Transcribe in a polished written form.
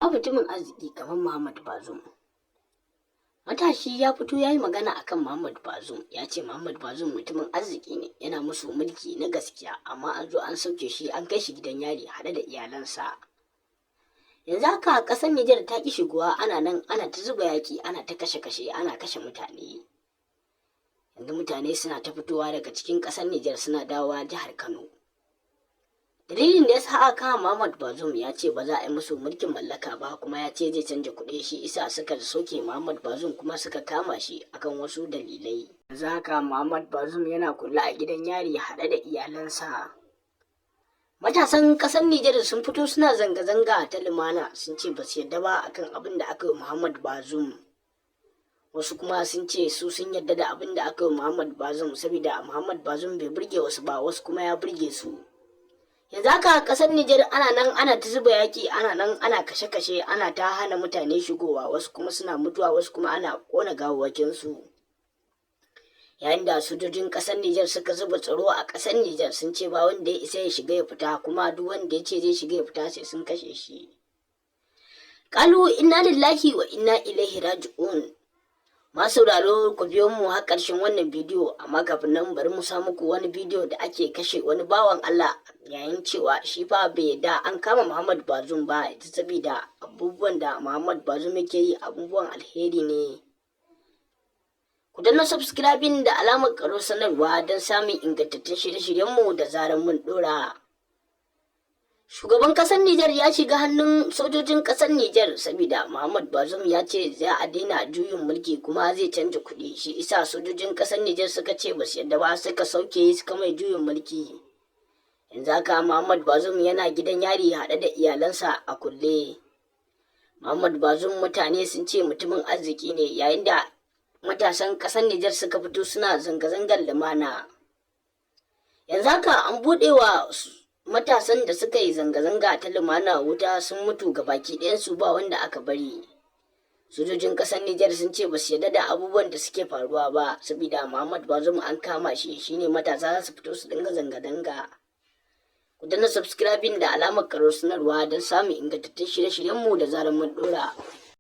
Ba mutumin arziki kamar Muhammad Bazoum. Matashi ya fito ya yi magana akan Muhammad Bazoum, ya ce Muhammad Bazoum mutumin arziki ne, yana musu mulki na gaskiya, amma an zo an sauke shi an kai shi gidan yari haɗe da iyalansa. Yanzu haka ƙasar Niger ta ƙi shigowa, ana nan ana ta zuba yaƙi, ana ta kashe-kashe, ana kashe mutane. Yanzu mutane suna ta fitowa daga cikin ƙasar Niger suna dawowa jihar Kano. Dalilin da ya sa aka kama Muhammad Bazoum, ya ce ba za a yi musu mulkin mallaka ba, kuma ya ce zai canja kuɗi, shi isa suka soke Muhammad Bazoum kuma suka kama shi akan wasu dalilai. Yanzu haka Muhammad Bazoum yana kulle a gidan yari haɗe da iyalansa. Matasan ƙasar Nijar sun fito suna zanga-zanga ta lumana, sun ce ba su yarda ba akan abin da aka yi Muhammad Bazoum. Wasu kuma sun ce su sun yarda da abin da aka yi Muhammad Bazoum saboda Muhammad Bazoum bai burge wasu ba, wasu kuma ya burge su. Yanzu haka ƙasar Nijar ana nan ana ta zuba yaƙi, ana nan ana kashe-kashe, ana ta hana mutane shigowa, wasu kuma suna mutuwa, wasu kuma ana ƙona gawawwakinsu. Yayin da sojojin ƙasar Nijar suka zuba tsaro a ƙasar Nijar, sun ce ba wanda ya isa ya shiga ya fita, kuma duk wanda ya ce zai shiga ya fita sai sun kashe shi. Qalu inna lillahi wa inna ilaihi raji'un. Masu sauraro, ku biyo mu har ƙarshen wannan bidiyo, amma kafin nan bari mu sa muku wani bidiyo da ake kashe wani bawan Allah, yayin cewa shi fa bai yarda an kama Muhammad Bazoum ba, ita saboda abubuwan da Muhammad Bazoum yake yi abubuwan alheri ne. Ku danna subscribing da alamar karo sanarwa don samun ingantattun shirye-shiryenmu da zarar mun dora. Shugaban ƙasar Nijar ya shiga hannun sojojin ƙasar Nijar saboda Muhammad Bazoum ya ce za a daina juyin mulki kuma zai canja kuɗi, shi isa sojojin ƙasar Nijar suka ce ba su yarda ba, suka sauke suka mai juyin mulki. Yanzu haka Muhammad Bazoum yana gidan yari haɗe da iyalansa a kulle. Muhammad Bazoum mutane sun ce mutumin arziki ne, yayin da matasan ƙasar Nijar suka fito suna zanga-zangar lumana. Yanzu haka an buɗe wa matasan da suka yi zanga-zanga ta lumana wuta, sun mutu gabaki ɗayansu ba wanda aka bari. Sojojin ƙasar Nijar sun ce ba su yarda da abubuwan da suke faruwa ba, saboda Muhammad Bazoum an kama shi, shine matasa za su fito su dinga zanga-zanga. Ku danna subscribing da alamar karo sanarwa don samun ingantattun shirye-shiryenmu da zarar mun dora.